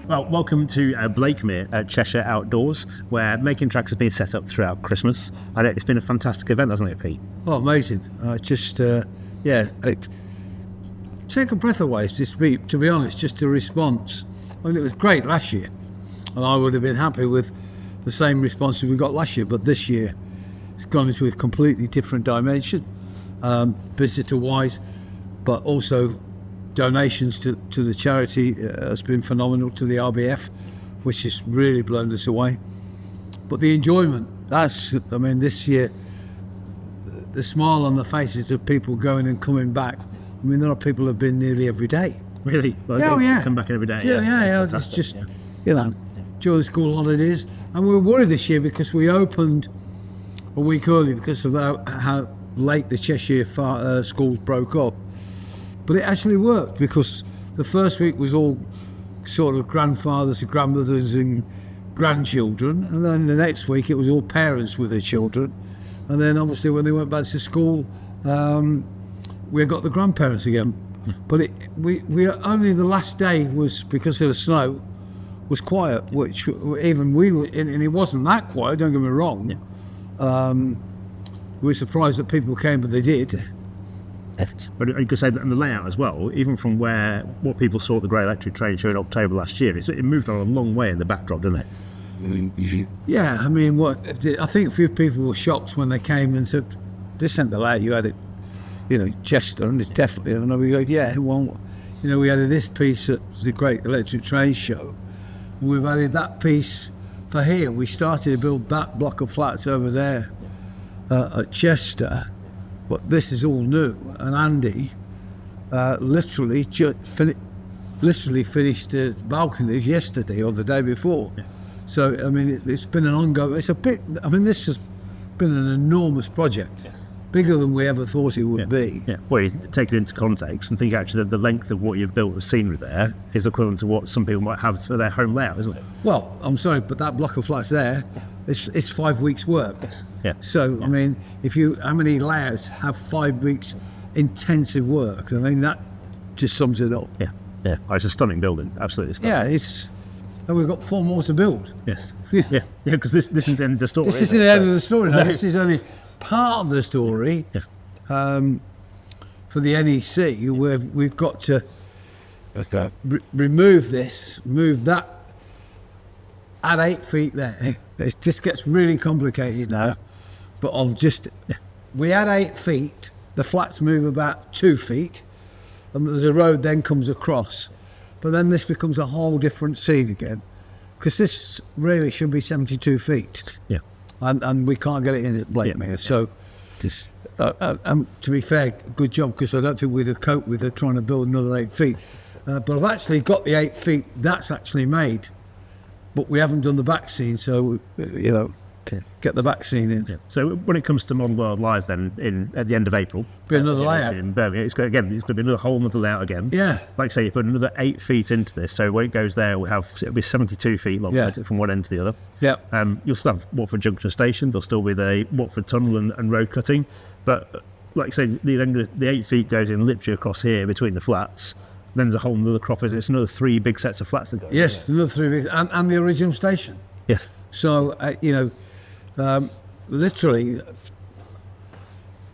Well, welcome to Blakemere at Cheshire Outdoors, where making tracks has been set up throughout Christmas. And it's been a fantastic event, hasn't it, Pete? Oh, amazing. Take a breath away, to be honest, just the response. I mean, it was great last year, and I would have been happy with the same response as we got last year, but this year it's gone into a completely different dimension, visitor-wise, but also donations to the charity has been phenomenal, to the RBF, which has really blown us away. But the enjoyment, this year, the smile on the faces of people going and coming back. I mean, there are people who have been nearly every day. Really? Well, yeah. Come back every day. Yeah. It's just, during the school holidays. And we were worried this year because we opened a week early because of how late the Cheshire schools broke up. But it actually worked because the first week was all sort of grandfathers and grandmothers and grandchildren, and then the next week it was all parents with their children, and then obviously when they went back to school, we got the grandparents again. But we only the last day was, because of the snow, was quiet, which even we were, and it wasn't that quiet. Don't get me wrong. We were surprised that people came, but they did. But you could say that in the layout as well, even from what people saw at the Grey Electric train show in October last year, it moved on a long way in the backdrop, didn't it? Yeah, I mean, I think a few people were shocked when they came and said, "This ain't the layout you had it, Chester," and it's definitely. And we go, "Yeah, well, we added this piece at the Great Electric Train show, and we've added that piece for here. We started to build that block of flats over there at Chester." But this is all new, and Andy literally finished the balconies yesterday or the day before. Yeah. So I mean, it's been an ongoing. This has been an enormous project. Yes. Bigger than we ever thought it would be. Yeah. Well, you take it into context and think actually that the length of what you've built with scenery there is equivalent to what some people might have for their home layout, isn't it? Well, I'm sorry, but that block of flats there. Yeah. It's 5 weeks' work. Yes. Yeah. So, I mean, how many layouts have 5 weeks intensive work? I mean, that just sums it up. Yeah. Yeah. Oh, it's a stunning building. Absolutely stunning. Yeah, and we've got 4 more to build. Yes. Yeah. Because this isn't the end of the story. This isn't the end of the story. No, this is only part of the story. Yeah. For the NEC, where we've got to move that. At 8 feet there, it just gets really complicated now. But we add 8 feet, the flats move about 2 feet, and there's a road then comes across. But then this becomes a whole different scene again, because this really should be 72 feet. Yeah. And we can't get it in at Blakemere. Yeah. So, to be fair, good job, because I don't think we'd have coped with trying to build another 8 feet. But I've actually got the 8 feet that's actually made. But we haven't done the back scene, so get the back scene in. Yeah. So when it comes to Modern World Live, then at the end of April, be another layout in Birmingham. It's going to be another whole other layout again. Yeah, like I say, you put another 8 feet into this, so when it goes there, it'll be 72 feet long from one end to the other. Yeah. You'll still have Watford Junction station. There'll still be the Watford tunnel and road cutting, but like I say, the 8 feet goes in literally across here between the flats. Then there's a whole another crop. It's another 3 big sets of flats that go. Yes, another 3 big, and the original station. Yes. So literally,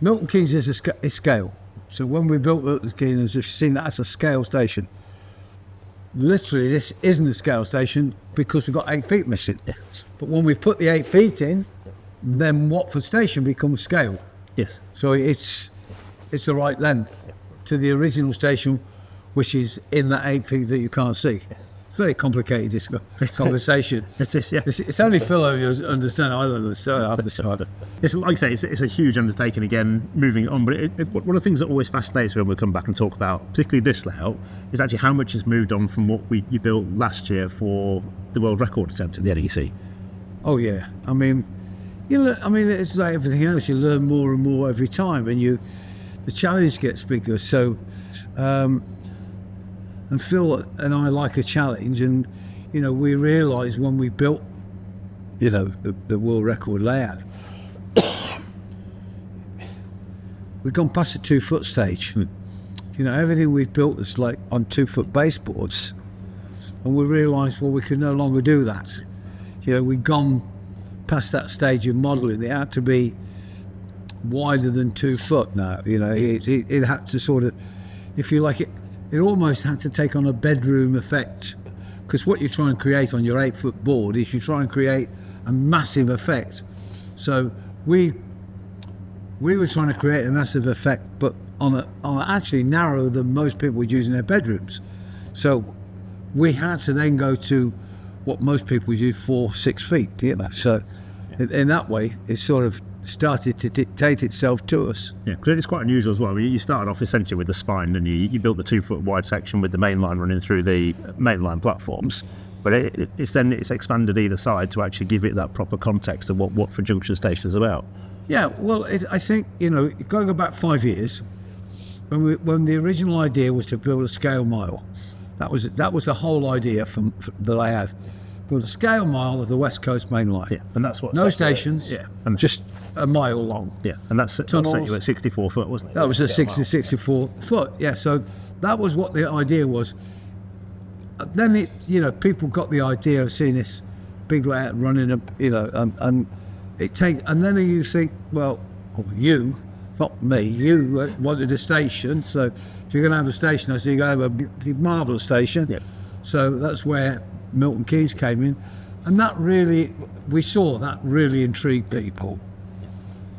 Milton Keynes is a scale. So when we built Milton Keynes, we've seen that as a scale station. Literally, this isn't a scale station because we've got 8 feet missing. Yes. But when we put the 8 feet in, then Watford Station becomes scale. Yes. So it's the right length to the original station, which is in that 8 feet that you can't see. Yes. It's very complicated, this conversation. It is, yeah. It's only Phil who understand. I don't understand. It's like I say, it's a huge undertaking again, moving on. But one of the things that always fascinates me when we come back and talk about, particularly this layout, is actually how much has moved on from what you built last year for the world record attempt at the NEC. Oh yeah, I mean, it's like everything else. You learn more and more every time, and the challenge gets bigger. So. And Phil and I like a challenge, and we realised when we built the world record layout, we've gone past the 2 foot stage. Everything we've built is like on 2 foot baseboards, and we realised, well, we could no longer do that. We'd gone past that stage of modelling. It had to be wider than 2 foot now. It had to sort of, if you like, it almost had to take on a bedroom effect, because what you try and create on your 8-foot board is you try and create a massive effect. So we were trying to create a massive effect, but on a actually narrower than most people would use in their bedrooms. So we had to then go to what most people would use 4-6 feet. So in that way, it sort of started to dictate itself to us. Yeah, because it's quite unusual as well. You started off essentially with the spine, and you built the 2 foot wide section with the main line running through the mainline platforms. But it's expanded either side to actually give it that proper context of what Watford Junction Station is about. Yeah, well, I think, you've got to go back 5 years when the original idea was to build a scale mile. That was the whole idea that I had. Build a scale mile of the West Coast Main Line. Yeah, and that's what. No stations. Yeah, and just a mile long. Yeah, and that set you at 64 foot, wasn't it? That was a 64 foot. Yeah, so that was what the idea was. Then people got the idea of seeing this big layout running, and then you think, well, you, not me, you wanted a station. So if you're going to have a station, I said you're going to have a marvellous station. Yep. So that's where Milton Keynes came in, and we saw that really intrigued people,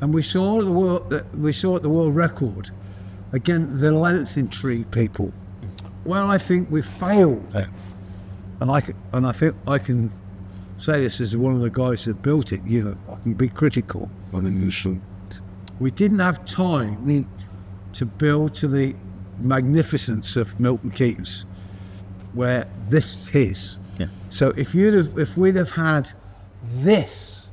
and we saw at the world record again the length intrigued people. Well, I think we failed, and I think I can say this as one of the guys that built it. I can be critical. We didn't have time to build to the magnificence of Milton Keynes, where this is. Yeah. So if we'd have had this,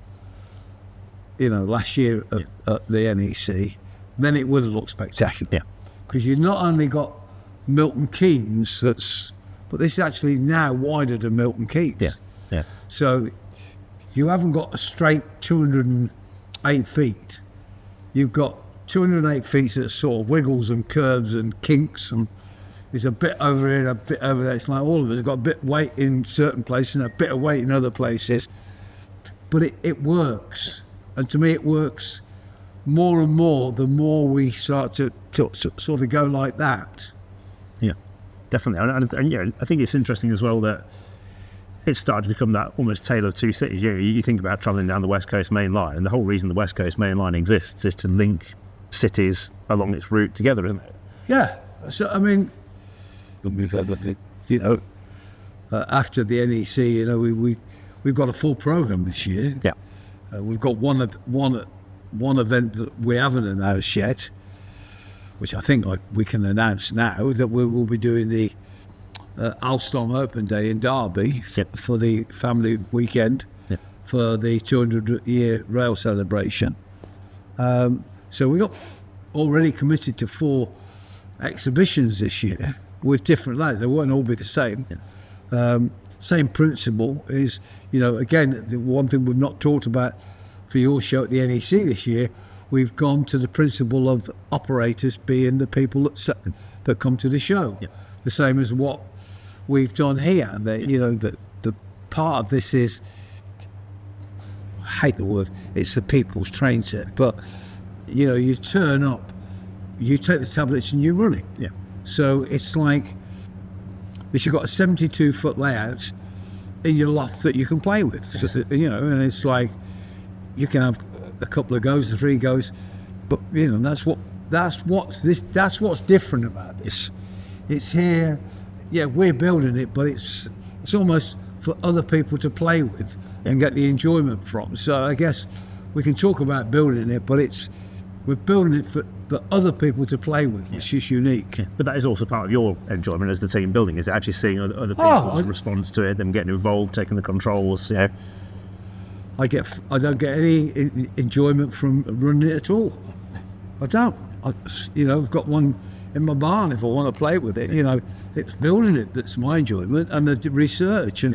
last year at the NEC, then it would have looked spectacular. Yeah. Because you've not only got Milton Keynes, but this is actually now wider than Milton Keynes. Yeah. Yeah. So you haven't got a straight 208 feet. You've got 208 feet that sort of wiggles and curves and kinks, and there's a bit over here and a bit over there. It's like all of it. It's got a bit of weight in certain places and a bit of weight in other places. But it works. And to me, it works more and more the more we start to sort of go like that. Yeah, definitely. And I think it's interesting as well that it started to become that almost tale of two cities. You think about travelling down the West Coast Main Line, and the whole reason the West Coast Main Line exists is to link cities along its route together, isn't it? Yeah. So, I mean, after the NEC, we've got a full programme this year. Yeah. We've got one event that we haven't announced yet, which I think we can announce now, that we will be doing the Alstom Open Day in Derby for the family weekend for the 200-year rail celebration. So we got already committed to 4 exhibitions this year with different lads. They won't all be the same. Same principle is, again, the one thing we've not talked about for your show at the NEC this year, we've gone to the principle of operators being the people that come to the show. The same as what we've done here. The part of this is, I hate the word, it's the people's train set, but you turn up, you take the tablets and you run it. Yeah. So it's like if you've got a 72-foot layout in your loft that you can play with, and it's like you can have a couple of goes, 3 goes, but that's what's different about this. It's here, we're building it, but it's almost for other people to play with and get the enjoyment from. So I guess we can talk about building it, but we're building it for other people to play with, which is unique. Yeah. But that is also part of your enjoyment as the team building, is actually seeing other people's response to it, them getting involved, taking the controls. I don't get any enjoyment from running it at all. I don't. I've got one in my barn if I want to play with it. It's building it that's my enjoyment, and the research,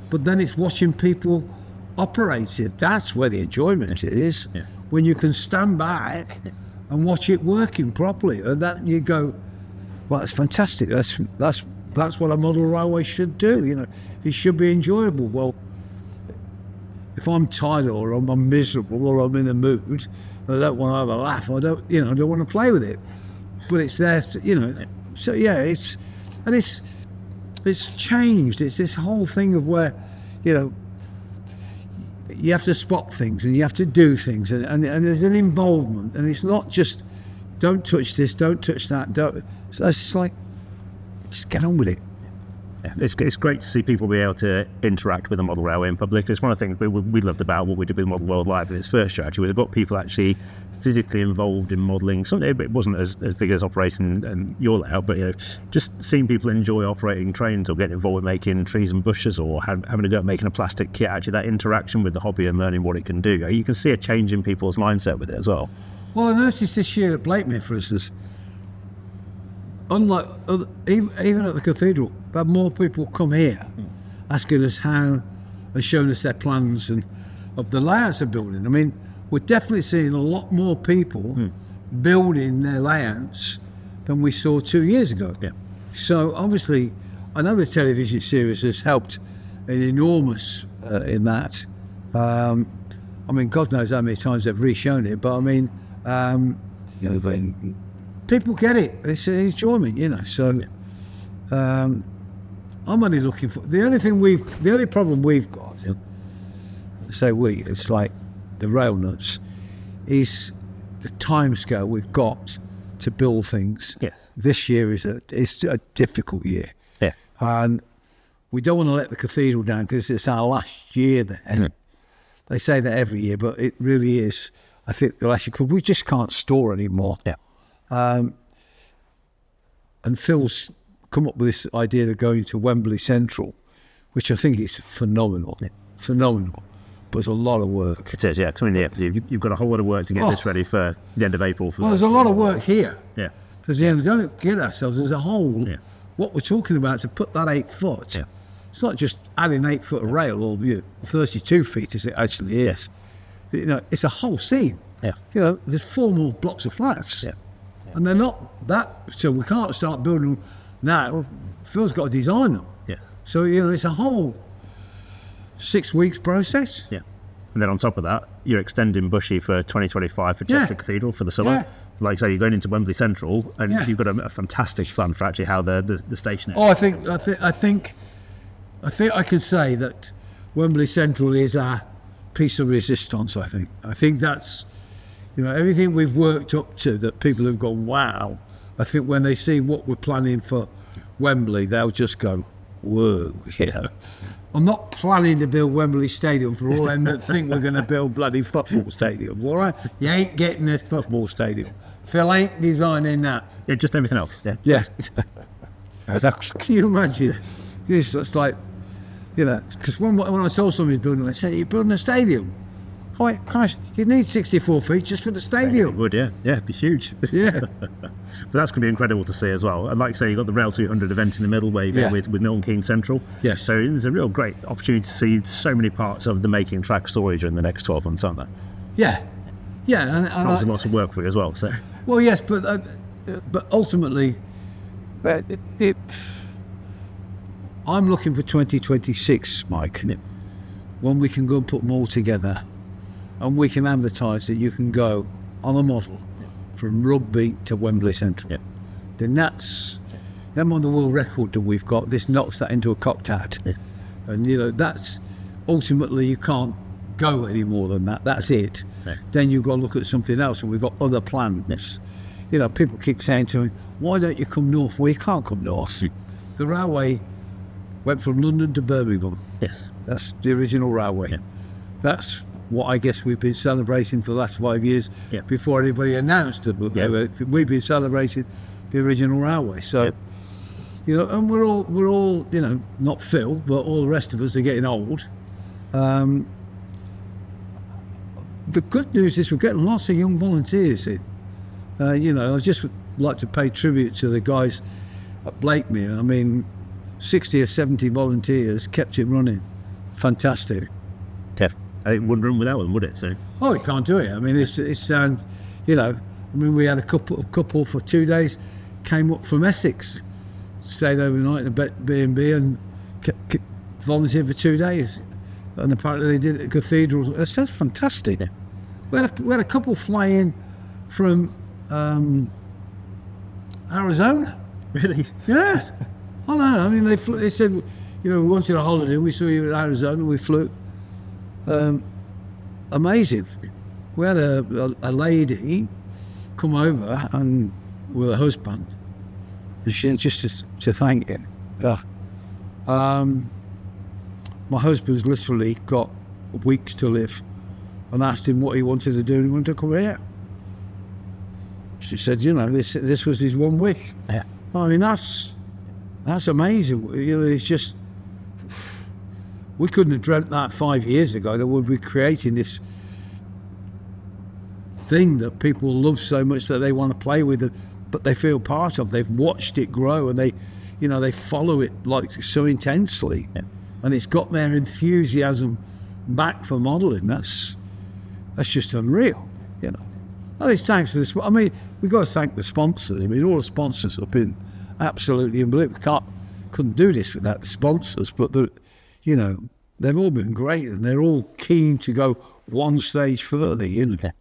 but then it's watching people operate it. That's where the enjoyment is. Yeah. When you can stand back and watch it working properly, and that you go, well, that's fantastic. That's that's what a model railway should do. You know, it should be enjoyable. Well, if I'm tired or I'm miserable or I'm in a mood, I don't want to have a laugh. I don't want to play with it. But it's there, So yeah, it's changed. It's this whole thing of where, you have to spot things and you have to do things, and there's an involvement, and it's not just don't touch this, don't touch that. So it's just like, just get on with it. Yeah, it's great to see people be able to interact with the model railway in public. It's one of the things we loved about what we did with Model World Live in its first year. Actually, we've got people actually physically involved in modelling. Something it wasn't as big as operating your layout, but just seeing people enjoy operating trains or getting involved with making trees and bushes or having a go at making a plastic kit. Actually, that interaction with the hobby and learning what it can do, you can see a change in people's mindset with it as well. Well, I noticed this year at Blakemere, for instance, unlike even at the cathedral, we had more people come here asking us how and showing us their plans and of the layouts of building. I mean, we're definitely seeing a lot more people building their layouts than we saw 2 years ago. Yeah. So obviously, I know the television series has helped an enormous in that. I mean, God knows how many times they've re-shown it, but I mean, people get it. It's an enjoyment, So I'm only looking for the only problem we've got. It's like the Railnuts, is the time scale we've got to build things. Yes. This year is a difficult year. Yeah. And we don't want to let the cathedral down because it's our last year there. Mm. They say that every year, but it really is. I think the last year, because we just can't store anymore. Yeah. And Phil's come up with this idea of going to Wembley Central, which I think is phenomenal. Yeah. Phenomenal. But it's a lot of work. It is, yeah. Because you've got a whole lot of work to get this ready for the end of April. There's a lot of work here. Yeah. Because don't get ourselves, there's a hole. Yeah. What we're talking about, to put that 8 foot, it's not just adding 8 foot of rail or 32 feet as it actually is. It's a whole scene. Yeah. There's 4 more blocks of flats. Yeah. And they're not that, so we can't start building them now. Phil's got to design them. Yes. So, it's a whole 6 weeks process. Yeah. And then on top of that, you're extending Bushy for 2025 for Chester Cathedral for the summer. Yeah. Like I say, you're going into Wembley Central, and you've got a fantastic plan for actually how the station is. Oh, I think I can say that Wembley Central is our piece of resistance. I think that's, everything we've worked up to that people have gone, wow. I think when they see what we're planning for Wembley, they'll just go, whoa. I'm not planning to build Wembley Stadium for all them that think we're going to build bloody football stadium, all right? You ain't getting this football stadium. Phil ain't designing that. Yeah, just everything else. Yeah. Yeah. Can you imagine? It's like, because when I saw somebody building, they said, you're building a stadium. Oh, Christ, you'd need 64 feet just for the stadium. It would, yeah. Yeah, it'd be huge. Yeah. But that's going to be incredible to see as well. And like you say, you've got the Rail 200 event in the middle where you've got with Milton Keynes Central. Yes. So there's a real great opportunity to see so many parts of the making track story during the next 12 months, aren't there? Yeah. Yeah. And lots of work for you as well. So. Well, yes, but ultimately, I'm looking for 2026, Mike, when we can go and put them all together and we can advertise that you can go on a model from Rugby to Wembley Central. Yeah. Then them on the world record that we've got, this knocks that into a cocktail. Yeah. And, that's ultimately, you can't go any more than that. That's it. Yeah. Then you've got to look at something else, and we've got other plans. Yeah. People keep saying to me, why don't you come north? Well, you can't come north. The railway went from London to Birmingham. Yes. That's the original railway. Yeah. That's what I guess we've been celebrating for the last 5 years before anybody announced that we've been celebrating the original railway. So, and we're all, not Phil, but all the rest of us are getting old. The good news is we're getting lots of young volunteers in. I just would like to pay tribute to the guys at Blakemere. I mean, 60 or 70 volunteers kept it running. Fantastic. Yeah. It wouldn't run without them, would it? So. Oh, you can't do it. I mean, it's we had a couple for 2 days, came up from Essex stayed overnight in a B&B and volunteered for 2 days. And apparently they did it at the cathedral. That's just fantastic. Yeah. We had a couple fly in from Arizona. Really? Yes. I know. I mean, they said, we wanted a holiday. We saw you in Arizona. We flew. Amazing. We had a lady come over and with her husband, and she just to thank him. My husband's literally got weeks to live, and asked him what he wanted to do, and he wanted to come here. She said, this was his one wish. Yeah. I mean, that's amazing. It's just, we couldn't have dreamt that 5 years ago, that we'd be creating this thing that people love so much that they want to play with it, but they feel part of. They've watched it grow, and they follow it like so intensely. Yeah. And it's got their enthusiasm back for modelling. That's just unreal, And it's thanks to this. I mean, we've got to thank the sponsors. I mean, all the sponsors have been absolutely unbelievable. Couldn't do this without the sponsors, but they've all been great, and they're all keen to go one stage further. Okay.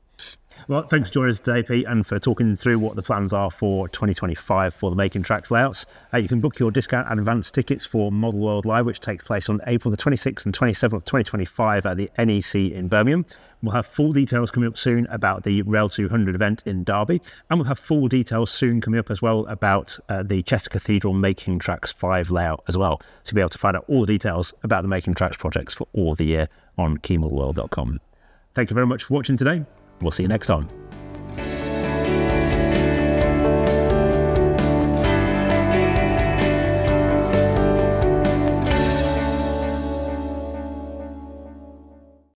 Well, thanks for joining us today, Pete, and for talking through what the plans are for 2025 for the Making Tracks layouts. You can book your discount and advance tickets for Model World Live, which takes place on April the 26th and 27th of 2025 at the NEC in Birmingham. We'll have full details coming up soon about the Rail 200 event in Derby, and we'll have full details soon coming up as well about the Chester Cathedral Making Tracks 5 layout as well. So you'll be able to find out all the details about the Making Tracks projects for all the year on keymodelworld.com. Thank you very much for watching today. We'll see you next time.